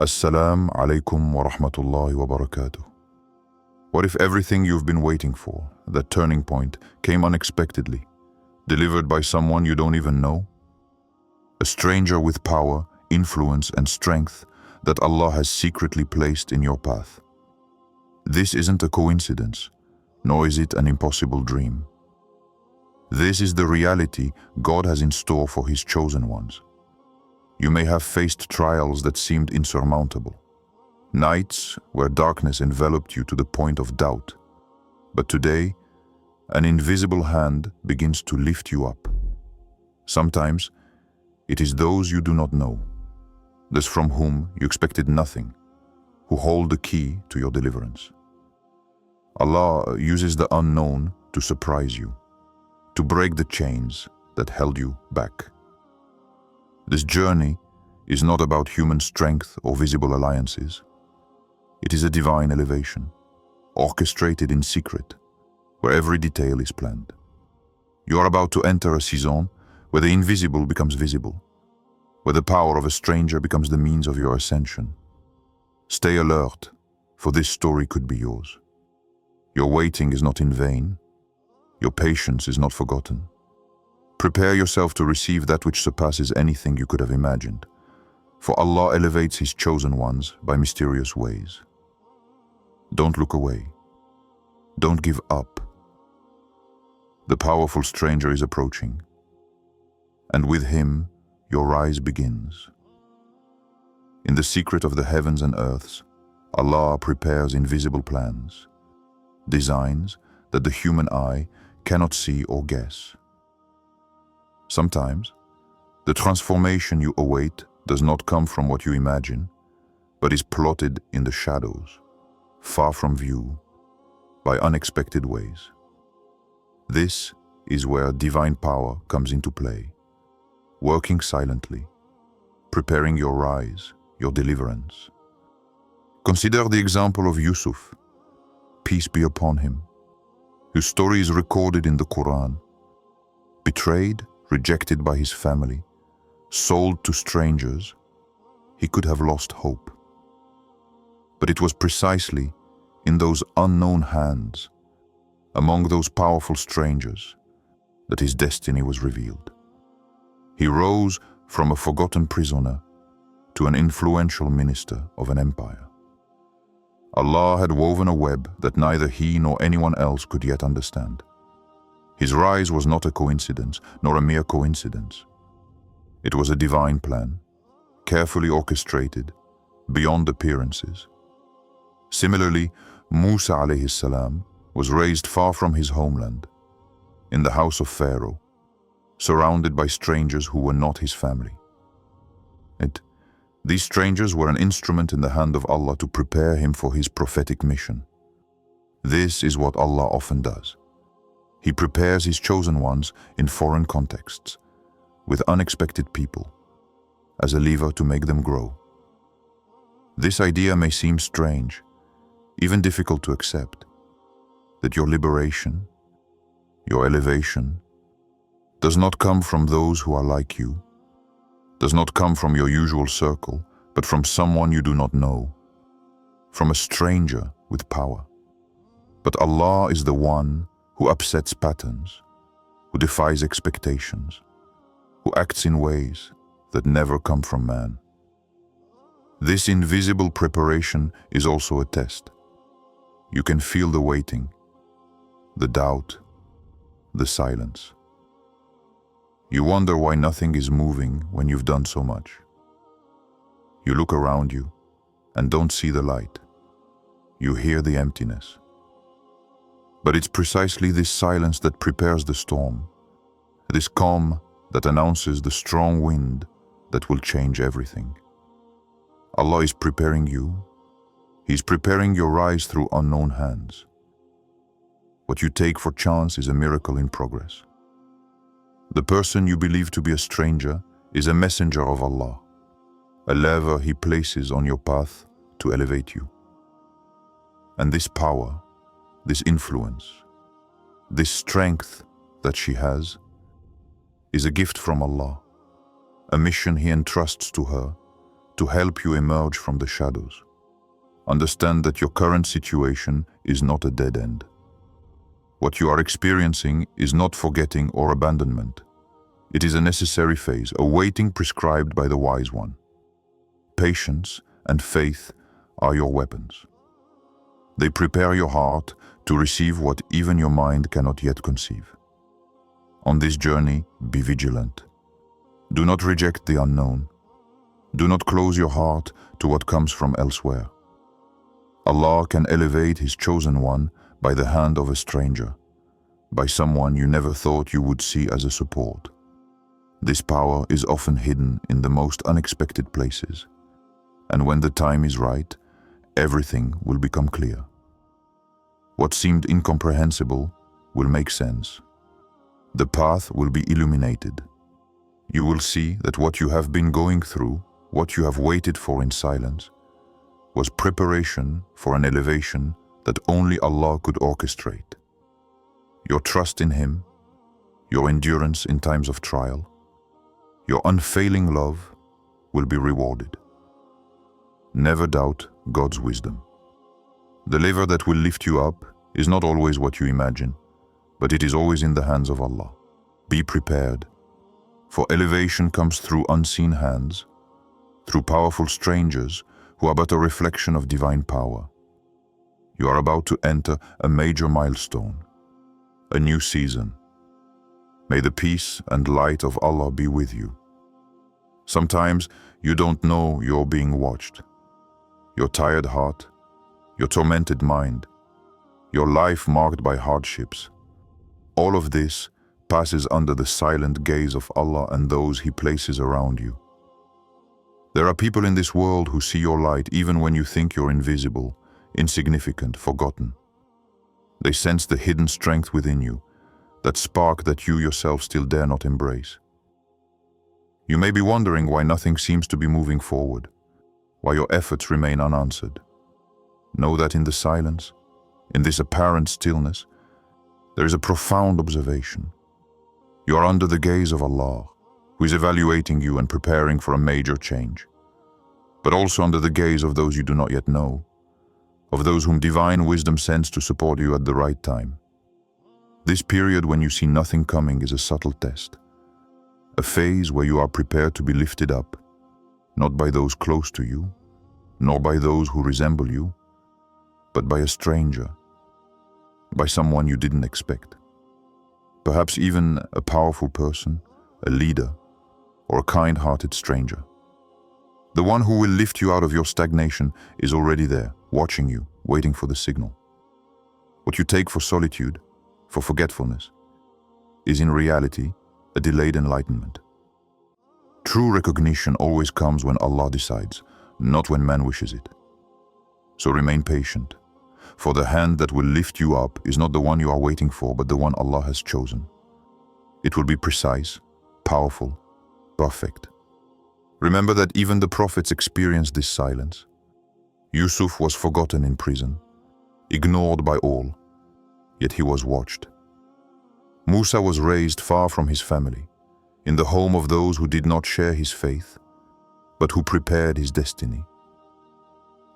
As-salâm alaykum wa rahmatullahi wa barakatuh. What if everything you've been waiting for, that turning point, came unexpectedly, delivered by someone you don't even know? A stranger with power, influence, and strength that Allah has secretly placed in your path. This isn't a coincidence, nor is it an impossible dream. This is the reality God has in store for His chosen ones. You may have faced trials that seemed insurmountable, nights where darkness enveloped you to the point of doubt. But today, an invisible hand begins to lift you up. Sometimes, it is those you do not know, those from whom you expected nothing, who hold the key to your deliverance. Allah uses the unknown to surprise you, to break the chains that held you back. This journey is not about human strength or visible alliances. It is a divine elevation, orchestrated in secret, where every detail is planned. You are about to enter a season where the invisible becomes visible, where the power of a stranger becomes the means of your ascension. Stay alert, for this story could be yours. Your waiting is not in vain. Your patience is not forgotten. Prepare yourself to receive that which surpasses anything you could have imagined, for Allah elevates His chosen ones by mysterious ways. Don't look away. Don't give up. The powerful stranger is approaching, and with him, your rise begins. In the secret of the heavens and earths, Allah prepares invisible plans, designs that the human eye cannot see or guess. Sometimes, the transformation you await does not come from what you imagine, but is plotted in the shadows, far from view, by unexpected ways. This is where divine power comes into play, working silently, preparing your rise, your deliverance. Consider the example of Yusuf, peace be upon him, whose story is recorded in the Quran. Betrayed, rejected by his family, sold to strangers, he could have lost hope. But it was precisely in those unknown hands, among those powerful strangers, that his destiny was revealed. He rose from a forgotten prisoner to an influential minister of an empire. Allah had woven a web that neither he nor anyone else could yet understand. His rise was not a coincidence, nor a mere coincidence. It was a divine plan, carefully orchestrated, beyond appearances. Similarly, Musa (as-salâm) was raised far from his homeland, in the house of Pharaoh, surrounded by strangers who were not his family. These strangers were an instrument in the hand of Allah to prepare him for his prophetic mission. This is what Allah often does. He prepares His chosen ones in foreign contexts, with unexpected people, as a lever to make them grow. This idea may seem strange, even difficult to accept, that your liberation, your elevation, does not come from those who are like you, does not come from your usual circle, but from someone you do not know, from a stranger with power. But Allah is the one who upsets patterns, who defies expectations, who acts in ways that never come from man. This invisible preparation is also a test. You can feel the waiting, the doubt, the silence. You wonder why nothing is moving when you've done so much. You look around you and don't see the light. You hear the emptiness. But it's precisely this silence that prepares the storm, this calm that announces the strong wind that will change everything. Allah is preparing you. He's preparing your rise through unknown hands. What you take for chance is a miracle in progress. The person you believe to be a stranger is a messenger of Allah, a lever He places on your path to elevate you. And this power, this influence, this strength that she has, is a gift from Allah, a mission He entrusts to her to help you emerge from the shadows. Understand that your current situation is not a dead end. What you are experiencing is not forgetting or abandonment. It is a necessary phase, a waiting prescribed by the Wise One. Patience and faith are your weapons. They prepare your heart to receive what even your mind cannot yet conceive. On this journey, be vigilant. Do not reject the unknown. Do not close your heart to what comes from elsewhere. Allah can elevate His chosen one by the hand of a stranger, by someone you never thought you would see as a support. This power is often hidden in the most unexpected places, and when the time is right, everything will become clear. What seemed incomprehensible will make sense. The path will be illuminated. You will see that what you have been going through, what you have waited for in silence, was preparation for an elevation that only Allah could orchestrate. Your trust in Him, your endurance in times of trial, your unfailing love will be rewarded. Never doubt God's wisdom. The lever that will lift you up is not always what you imagine, but it is always in the hands of Allah. Be prepared, for elevation comes through unseen hands, through powerful strangers who are but a reflection of divine power. You are about to enter a major milestone, a new season. May the peace and light of Allah be with you. Sometimes you don't know you're being watched. Your tired heart, your tormented mind, your life marked by hardships. All of this passes under the silent gaze of Allah and those He places around you. There are people in this world who see your light even when you think you're invisible, insignificant, forgotten. They sense the hidden strength within you, that spark that you yourself still dare not embrace. You may be wondering why nothing seems to be moving forward, why your efforts remain unanswered. Know that in the silence, in this apparent stillness, there is a profound observation. You are under the gaze of Allah, who is evaluating you and preparing for a major change, but also under the gaze of those you do not yet know, of those whom divine wisdom sends to support you at the right time. This period when you see nothing coming is a subtle test, a phase where you are prepared to be lifted up, not by those close to you, nor by those who resemble you, but by a stranger, by someone you didn't expect. Perhaps even a powerful person, a leader, or a kind-hearted stranger. The one who will lift you out of your stagnation is already there, watching you, waiting for the signal. What you take for solitude, for forgetfulness, is in reality a delayed enlightenment. True recognition always comes when Allah decides, not when man wishes it. So remain patient, for the hand that will lift you up is not the one you are waiting for, but the one Allah has chosen. It will be precise, powerful, perfect. Remember that even the prophets experienced this silence. Yusuf was forgotten in prison, ignored by all, yet he was watched. Musa was raised far from his family, in the home of those who did not share his faith, but who prepared his destiny.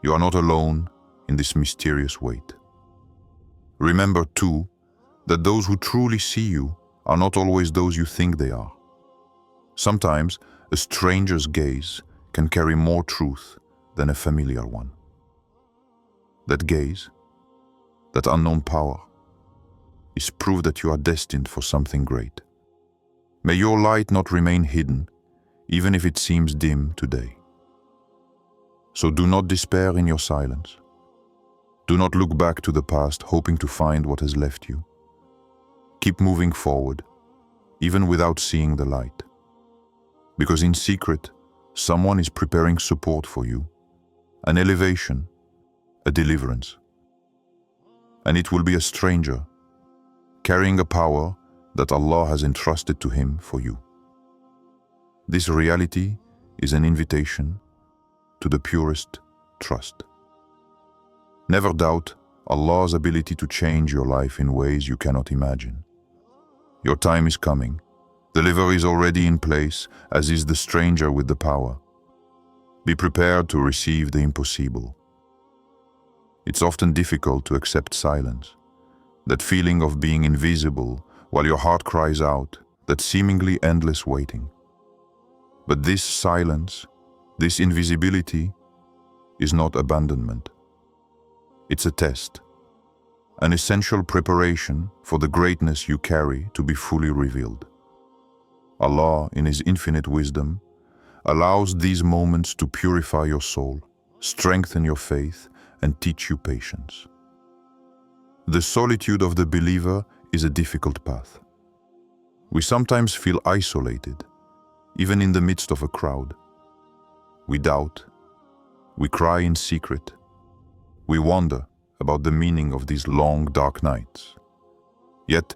You are not alone in this mysterious wait. Remember, too, that those who truly see you are not always those you think they are. Sometimes, a stranger's gaze can carry more truth than a familiar one. That gaze, that unknown power, is proof that you are destined for something great. May your light not remain hidden, even if it seems dim today. So do not despair in your silence. Do not look back to the past hoping to find what has left you. Keep moving forward, even without seeing the light. Because in secret, someone is preparing support for you, an elevation, a deliverance. And it will be a stranger, carrying a power that Allah has entrusted to him for you. This reality is an invitation to the purest trust. Never doubt Allah's ability to change your life in ways you cannot imagine. Your time is coming. The lever is already in place, as is the stranger with the power. Be prepared to receive the impossible. It's often difficult to accept silence, that feeling of being invisible while your heart cries out, that seemingly endless waiting. But this silence, this invisibility, is not abandonment. It's a test, an essential preparation for the greatness you carry to be fully revealed. Allah, in His infinite wisdom, allows these moments to purify your soul, strengthen your faith, and teach you patience. The solitude of the believer is a difficult path. We sometimes feel isolated, even in the midst of a crowd. We doubt, we cry in secret, we wonder about the meaning of these long, dark nights. Yet,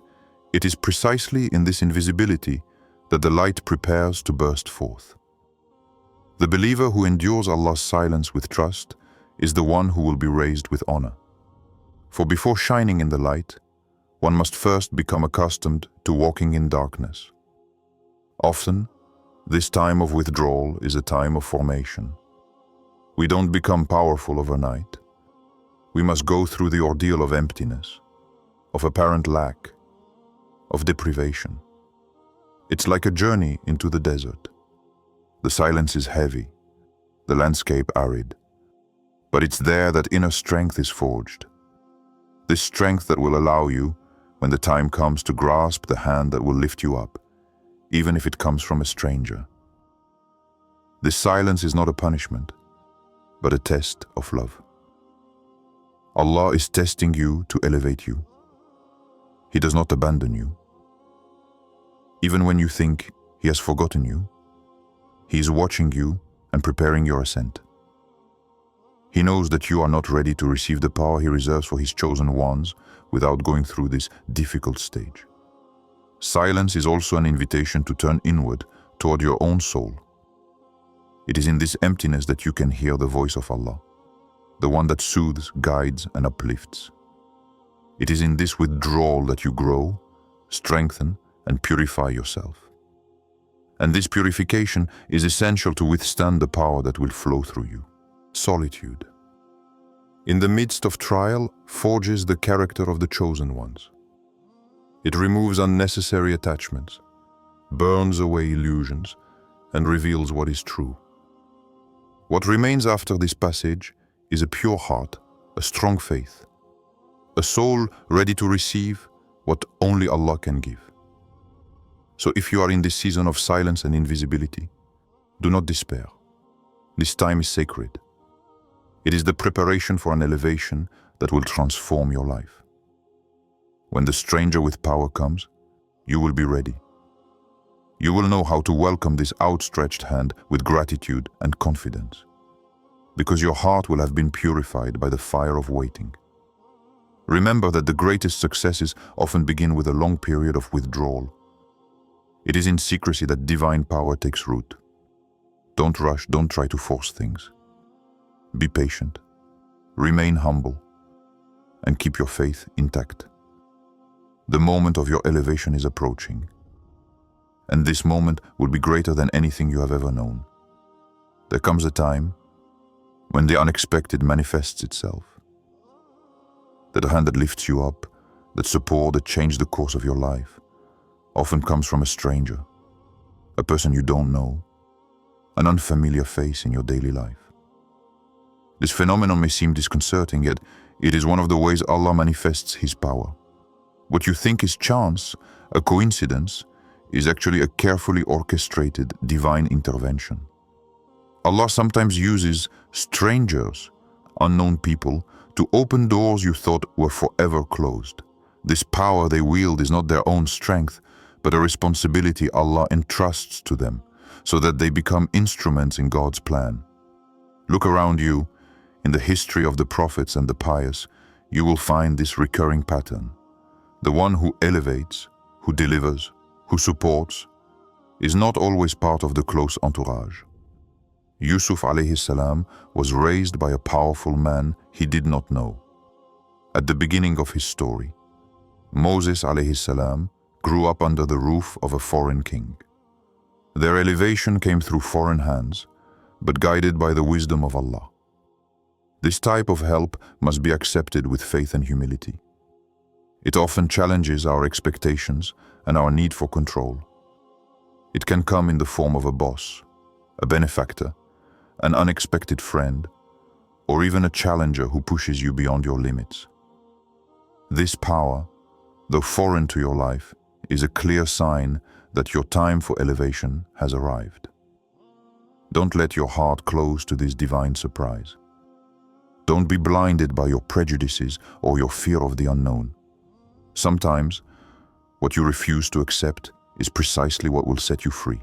it is precisely in this invisibility that the light prepares to burst forth. The believer who endures Allah's silence with trust is the one who will be raised with honor. For before shining in the light, one must first become accustomed to walking in darkness. Often, this time of withdrawal is a time of formation. We don't become powerful overnight. We must go through the ordeal of emptiness, of apparent lack, of deprivation. It's like a journey into the desert. The silence is heavy, the landscape arid. But it's there that inner strength is forged. This strength that will allow you, when the time comes, to grasp the hand that will lift you up, even if it comes from a stranger. This silence is not a punishment, but a test of love. Allah is testing you to elevate you. He does not abandon you. Even when you think He has forgotten you, He is watching you and preparing your ascent. He knows that you are not ready to receive the power He reserves for His chosen ones without going through this difficult stage. Silence is also an invitation to turn inward toward your own soul. It is in this emptiness that you can hear the voice of Allah, the one that soothes, guides, and uplifts. It is in this withdrawal that you grow, strengthen, and purify yourself. And this purification is essential to withstand the power that will flow through you. Solitude. In the midst of trial, forges the character of the chosen ones. It removes unnecessary attachments, burns away illusions, and reveals what is true. What remains after this passage is a pure heart, a strong faith, a soul ready to receive what only Allah can give. So if you are in this season of silence and invisibility, do not despair. This time is sacred. It is the preparation for an elevation that will transform your life. When the stranger with power comes, you will be ready. You will know how to welcome this outstretched hand with gratitude and confidence, because your heart will have been purified by the fire of waiting. Remember that the greatest successes often begin with a long period of withdrawal. It is in secrecy that divine power takes root. Don't rush, don't try to force things. Be patient, remain humble, and keep your faith intact. The moment of your elevation is approaching, and this moment will be greater than anything you have ever known. There comes a time when the unexpected manifests itself. That hand that lifts you up, that support that changed the course of your life, often comes from a stranger, a person you don't know, an unfamiliar face in your daily life. This phenomenon may seem disconcerting, yet it is one of the ways Allah manifests His power. What you think is chance, a coincidence, is actually a carefully orchestrated divine intervention. Allah sometimes uses strangers, unknown people, to open doors you thought were forever closed. This power they wield is not their own strength, but a responsibility Allah entrusts to them, so that they become instruments in God's plan. Look around you. In the history of the prophets and the pious, you will find this recurring pattern. The one who elevates, who delivers, who supports, is not always part of the close entourage. Yusuf (as-salâm) was raised by a powerful man he did not know. At the beginning of his story, Moses (as-salâm) grew up under the roof of a foreign king. Their elevation came through foreign hands, but guided by the wisdom of Allah. This type of help must be accepted with faith and humility. It often challenges our expectations and our need for control. It can come in the form of a boss, a benefactor, an unexpected friend, or even a challenger who pushes you beyond your limits. This power, though foreign to your life, is a clear sign that your time for elevation has arrived. Don't let your heart close to this divine surprise. Don't be blinded by your prejudices or your fear of the unknown. Sometimes, what you refuse to accept is precisely what will set you free.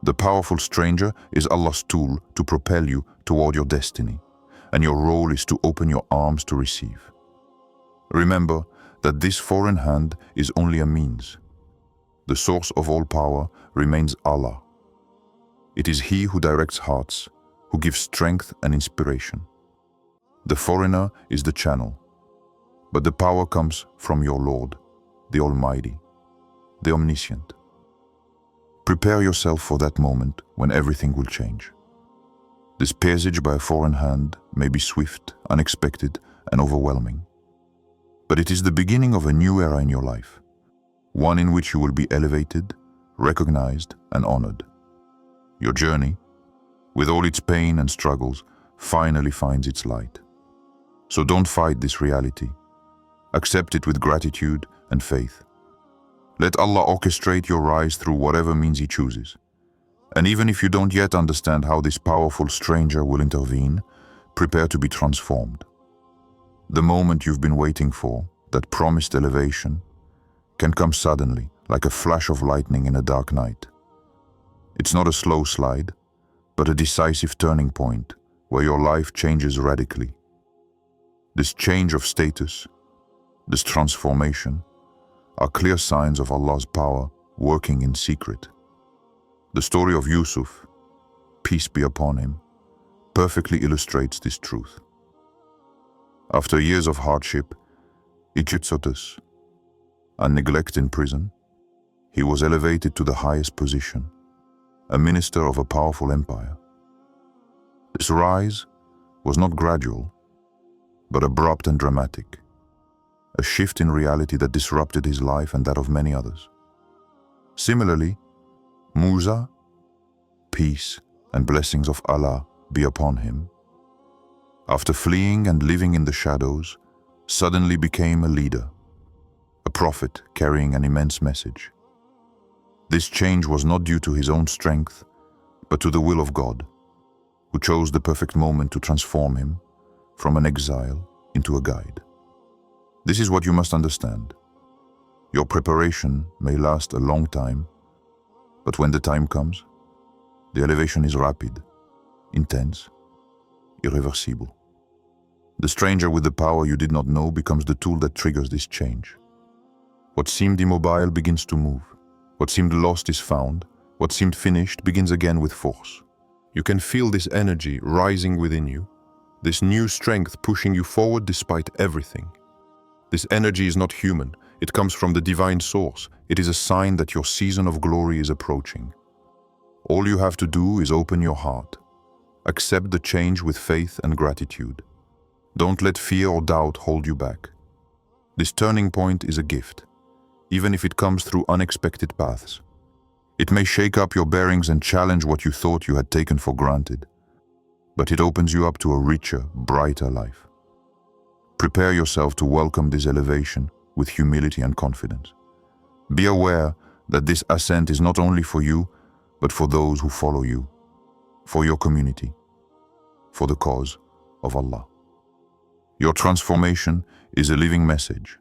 The powerful stranger is Allah's tool to propel you toward your destiny, and your role is to open your arms to receive. Remember that this foreign hand is only a means. The source of all power remains Allah. It is He who directs hearts, who gives strength and inspiration. The foreigner is the channel, but the power comes from your Lord, the Almighty, the Omniscient. Prepare yourself for that moment when everything will change. This passage by a foreign hand may be swift, unexpected, and overwhelming. But it is the beginning of a new era in your life, one in which you will be elevated, recognized, and honored. Your journey, with all its pain and struggles, finally finds its light. So don't fight this reality. Accept it with gratitude and faith. Let Allah orchestrate your rise through whatever means He chooses. And even if you don't yet understand how this powerful stranger will intervene, prepare to be transformed. The moment you've been waiting for, that promised elevation, can come suddenly, like a flash of lightning in a dark night. It's not a slow slide, but a decisive turning point where your life changes radically. This change of status, this transformation, are clear signs of Allah's power working in secret. The story of Yusuf, peace be upon him, perfectly illustrates this truth. After years of hardship, injustice, and neglect in prison, he was elevated to the highest position, a minister of a powerful empire. This rise was not gradual, but abrupt and dramatic, a shift in reality that disrupted his life and that of many others. Similarly, Musa, peace and blessings of Allah be upon him, after fleeing and living in the shadows, suddenly became a leader, a prophet carrying an immense message. This change was not due to his own strength, but to the will of God, who chose the perfect moment to transform him from an exile into a guide. This is what you must understand. Your preparation may last a long time, but when the time comes, the elevation is rapid, intense, irreversible. The stranger with the power you did not know becomes the tool that triggers this change. What seemed immobile begins to move. What seemed lost is found. What seemed finished begins again with force. You can feel this energy rising within you, this new strength pushing you forward despite everything. This energy is not human. It comes from the divine source. It is a sign that your season of glory is approaching. All you have to do is open your heart. Accept the change with faith and gratitude. Don't let fear or doubt hold you back. This turning point is a gift, even if it comes through unexpected paths. It may shake up your bearings and challenge what you thought you had taken for granted, but it opens you up to a richer, brighter life. Prepare yourself to welcome this elevation with humility and confidence. Be aware that this ascent is not only for you, but for those who follow you, for your community, for the cause of Allah. Your transformation is a living message,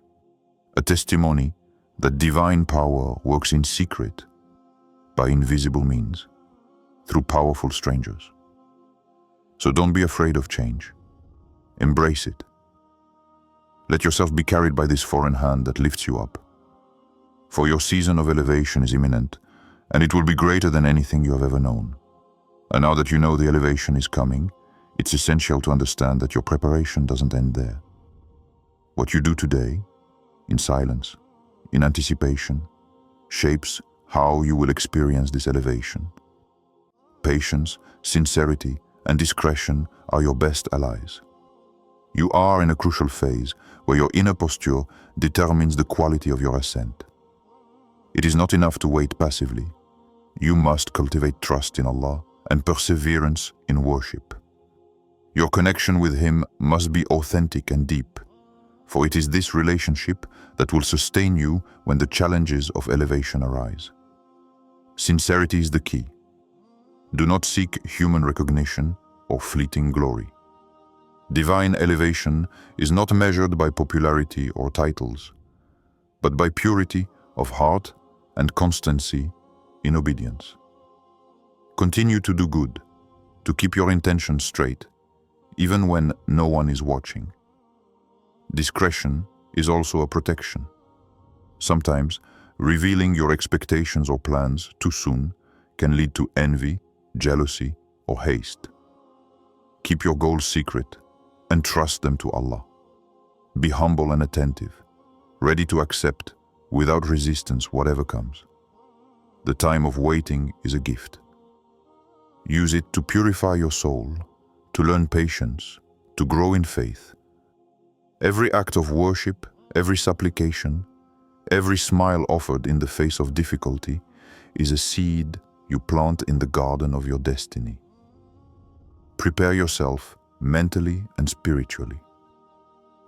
a testimony that divine power works in secret, by invisible means, through powerful strangers. So don't be afraid of change. Embrace it. Let yourself be carried by this foreign hand that lifts you up. For your season of elevation is imminent, and it will be greater than anything you have ever known. And now that you know the elevation is coming, it's essential to understand that your preparation doesn't end there. What you do today, in silence, in anticipation, shapes how you will experience this elevation. Patience, sincerity, and discretion are your best allies. You are in a crucial phase where your inner posture determines the quality of your ascent. It is not enough to wait passively. You must cultivate trust in Allah and perseverance in worship. Your connection with Him must be authentic and deep, for it is this relationship that will sustain you when the challenges of elevation arise. Sincerity is the key. Do not seek human recognition or fleeting glory. Divine elevation is not measured by popularity or titles, but by purity of heart and constancy in obedience. Continue to do good, to keep your intentions straight, even when no one is watching. Discretion is also a protection. Sometimes, revealing your expectations or plans too soon can lead to envy, jealousy, or haste. Keep your goals secret and trust them to Allah. Be humble and attentive, ready to accept without resistance whatever comes. The time of waiting is a gift. Use it to purify your soul, to learn patience, to grow in faith. Every act of worship, every supplication, every smile offered in the face of difficulty is a seed you plant in the garden of your destiny. Prepare yourself mentally and spiritually.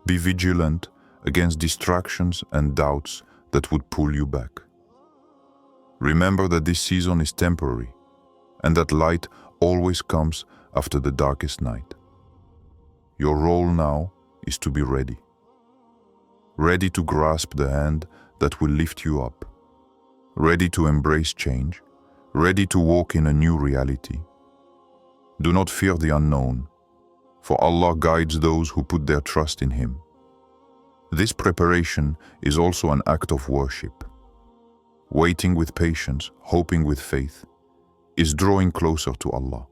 Be vigilant against distractions and doubts that would pull you back. Remember that this season is temporary and that light always comes after the darkest night. Your role now is to be ready. Ready to grasp the hand that will lift you up. Ready to embrace change. Ready to walk in a new reality. Do not fear the unknown, for Allah guides those who put their trust in Him. This preparation is also an act of worship. Waiting with patience, hoping with faith, is drawing closer to Allah.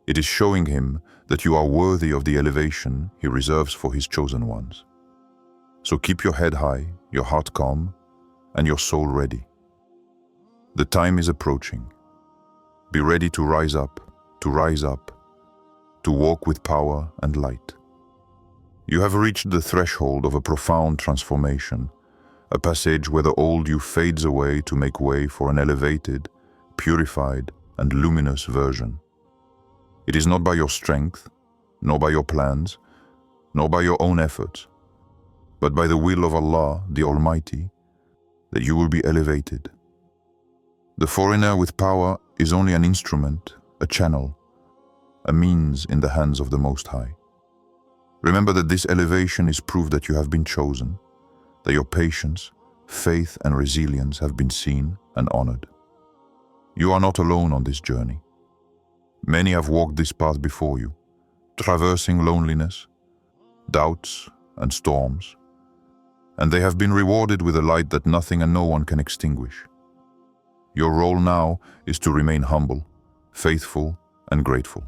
It is showing Him that you are worthy of the elevation He reserves for His chosen ones. So keep your head high, your heart calm, and your soul ready. The time is approaching. Be ready to rise up, to walk with power and light. You have reached the threshold of a profound transformation, a passage where the old you fades away to make way for an elevated, purified, and luminous version. It is not by your strength, nor by your plans, nor by your own efforts, but by the will of Allah, the Almighty, that you will be elevated. The foreigner with power is only an instrument, a channel, a means in the hands of the Most High. Remember that this elevation is proof that you have been chosen, that your patience, faith, and resilience have been seen and honored. You are not alone on this journey. Many have walked this path before you, traversing loneliness, doubts, and storms, and they have been rewarded with a light that nothing and no one can extinguish. Your role now is to remain humble, faithful, and grateful.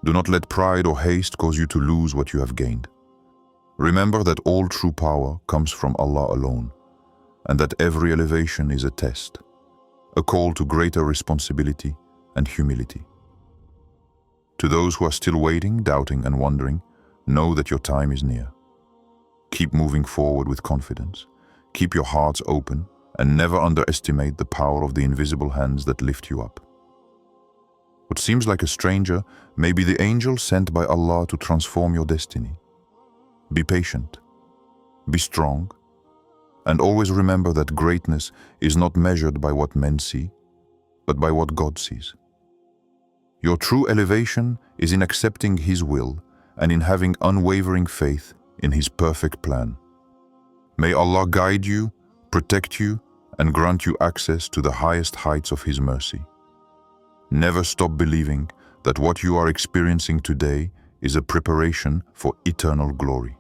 Do not let pride or haste cause you to lose what you have gained. Remember that all true power comes from Allah alone, and that every elevation is a test, a call to greater responsibility and humility. To those who are still waiting, doubting, and wondering, know that your time is near. Keep moving forward with confidence. Keep your hearts open, and never underestimate the power of the invisible hands that lift you up. What seems like a stranger may be the angel sent by Allah to transform your destiny. Be patient, be strong, and always remember that greatness is not measured by what men see, but by what God sees. Your true elevation is in accepting His will and in having unwavering faith in His perfect plan. May Allah guide you, protect you, and grant you access to the highest heights of His mercy. Never stop believing that what you are experiencing today is a preparation for eternal glory.